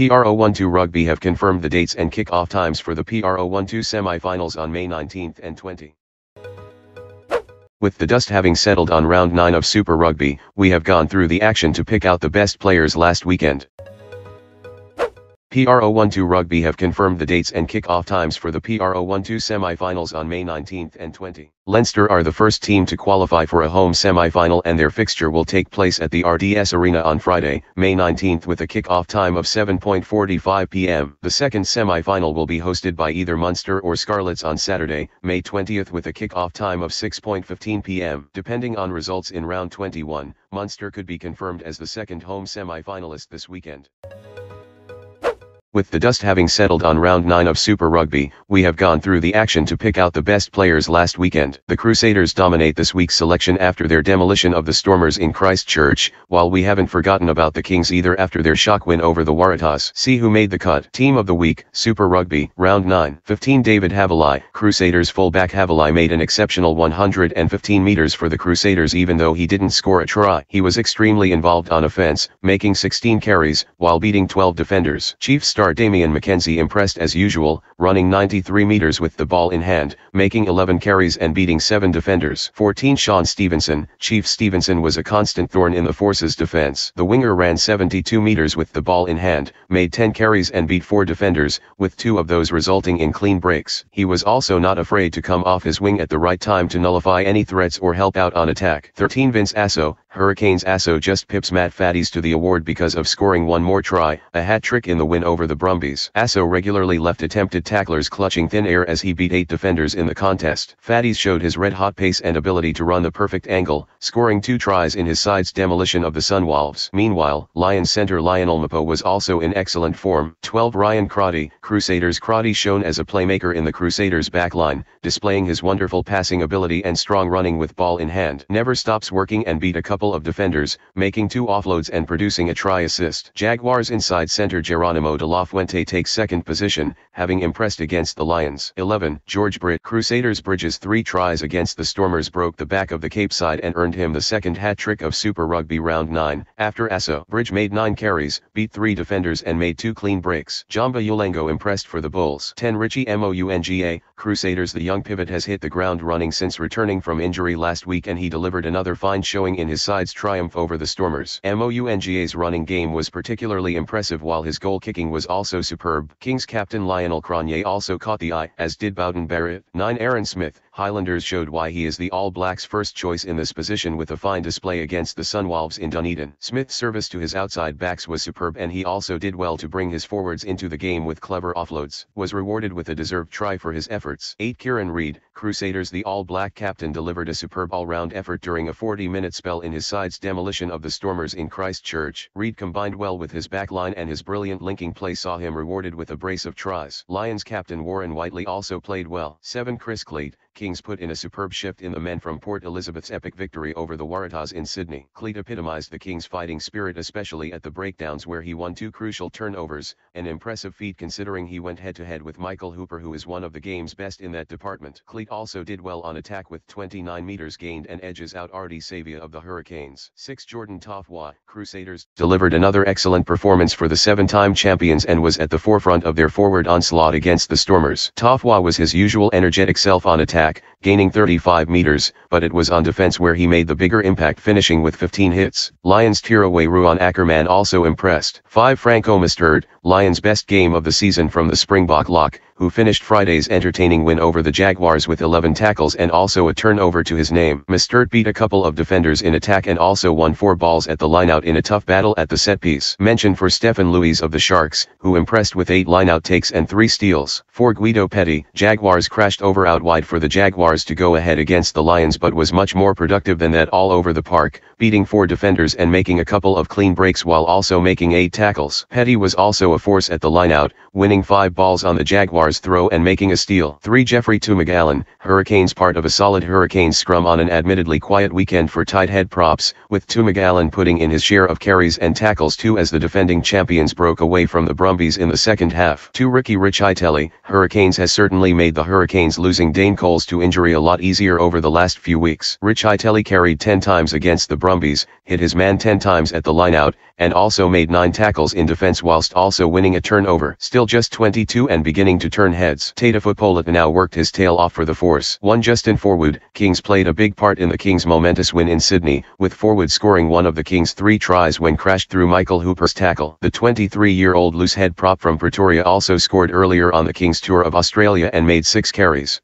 PRO12 Rugby have confirmed the dates and kick-off times for the PRO12 Semi-Finals on May 19 and 20. With the dust having settled on round 9 of Super Rugby, we have gone through the action to pick out the best players last weekend. PRO12 Rugby have confirmed the dates and kick-off times for the PRO12 Semi-Finals on May 19 and 20. Leinster are the first team to qualify for a home semi-final, and their fixture will take place at the RDS Arena on Friday, May 19 with a kick-off time of 7:45 p.m. The second semi-final will be hosted by either Munster or Scarlets on Saturday, May 20 with a kick-off time of 6:15 p.m. Depending on results in round 21, Munster could be confirmed as the second home semi-finalist this weekend. With the dust having settled on round 9 of Super Rugby, we have gone through the action to pick out the best players last weekend. The Crusaders dominate this week's selection after their demolition of the Stormers in Christchurch, while we haven't forgotten about the Kings either after their shock win over the Waratahs. See who made the cut. Team of the Week, Super Rugby, Round 9. 15 David Havili. Crusaders fullback Havili made an exceptional 115 meters for the Crusaders even though he didn't score a try. He was extremely involved on offense, making 16 carries, while beating 12 defenders. Chief star Damian McKenzie impressed as usual, running 93 meters with the ball in hand, making 11 carries and beating 7 defenders. 14 Shaun Stevenson. Chief Stevenson was a constant thorn in the Force's defense. The winger ran 72 meters with the ball in hand, made 10 carries and beat 4 defenders, with 2 of those resulting in clean breaks. He was also not afraid to come off his wing at the right time to nullify any threats or help out on attack. 13 Vince Aso. Hurricanes Aso just pips Matt Fatties to the award because of scoring one more try, a hat-trick in the win over the Brumbies. Aso regularly left attempted tacklers clutching thin air as he beat 8 defenders in the contest. Fatties showed his red-hot pace and ability to run the perfect angle, scoring 2 tries in his side's demolition of the Sunwolves. Meanwhile, Lions centre Lionel Mapo was also in excellent form. 12 Ryan Crotty. Crusaders Crotty shown as a playmaker in the Crusaders backline, displaying his wonderful passing ability and strong running with ball in hand. Never stops working and beat a couple of defenders, making 2 offloads and producing a try assist. Jaguares inside centre Geronimo de la Fuente takes second position, having impressed against the Lions. 11 George Britt. Crusaders Bridges' 3 tries against the Stormers broke the back of the Cape side and earned him the second hat-trick of Super Rugby round 9. After Aso, Bridge made 9 carries, beat 3 defenders and made 2 clean breaks. Jamba Ulengo impressed for the Bulls. 10 Richie Mounga. Crusaders. The young pivot has hit the ground running since returning from injury last week, and he delivered another fine showing in his side's triumph over the Stormers. Mounga's running game was particularly impressive while his goal kicking was also superb. Kings captain Lionel Cronje also caught the eye, as did Bowden Barrett. 9 Aaron Smith. Highlanders showed why he is the All Blacks' first choice in this position with a fine display against the Sunwolves in Dunedin. Smith's service to his outside backs was superb, and he also did well to bring his forwards into the game with clever offloads. Was rewarded with a deserved try for his efforts. 8 Kieran Reid. Crusaders. The All Black captain delivered a superb all-round effort during a 40-minute spell in his side's demolition of the Stormers in Christchurch. Reid combined well with his backline, and his brilliant linking play saw him rewarded with a brace of tries. Lions captain Warren Whiteley also played well. 7 Chris Cloete. Kings put in a superb shift in the men from Port Elizabeth's epic victory over the Waratahs in Sydney. Cloete epitomized the Kings' fighting spirit, especially at the breakdowns where he won 2 crucial turnovers, an impressive feat considering he went head-to-head with Michael Hooper, who is one of the game's best in that department. Cloete also did well on attack with 29 meters gained and edges out Artie Savia of the Hurricanes. 6 Jordan Taufua. Crusaders delivered another excellent performance for the 7-time champions and was at the forefront of their forward onslaught against the Stormers. Taufua was his usual energetic self on attack, gaining 35 meters, but it was on defense where he made the bigger impact, finishing with 15 hits. Lions Tiraway Ruan Ackerman also impressed. 5 Franco Mostert. Lions' best game of the season from the Springbok lock, who finished Friday's entertaining win over the Jaguares with 11 tackles and also a turnover to his name. Mostert beat a couple of defenders in attack and also won 4 balls at the lineout in a tough battle at the set piece. Mention for Stephen Louis of the Sharks, who impressed with 8 lineout takes and 3 steals. 4 Guido Petti. Jaguares crashed over out wide for the Jaguares to go ahead against the Lions, but was much more productive than that all over the park, beating 4 defenders and making a couple of clean breaks while also making 8 tackles. Petti was also a force at the lineout, winning 5 balls on the Jaguares throw and making a steal. 3 Jeffrey Toomaga-Allen. Hurricanes part of a solid Hurricanes scrum on an admittedly quiet weekend for tight head props, with Toomaga-Allen putting in his share of carries and tackles too as the defending champions broke away from the Brumbies in the second half. 2 Riccitelli. Hurricanes has certainly made the Hurricanes losing Dane Coles to injury victory a lot easier over the last few weeks. Riccitelli carried 10 times against the Brumbies, hit his man 10 times at the lineout, and also made 9 tackles in defence whilst also winning a turnover. Still just 22 and beginning to turn heads. Taufua now worked his tail off for the Force. One Justin Forwood. Kings played a big part in the Kings' momentous win in Sydney, with Forwood scoring one of the Kings' 3 tries when crashed through Michael Hooper's tackle. The 23-year-old loose head prop from Pretoria also scored earlier on the Kings tour of Australia and made 6 carries.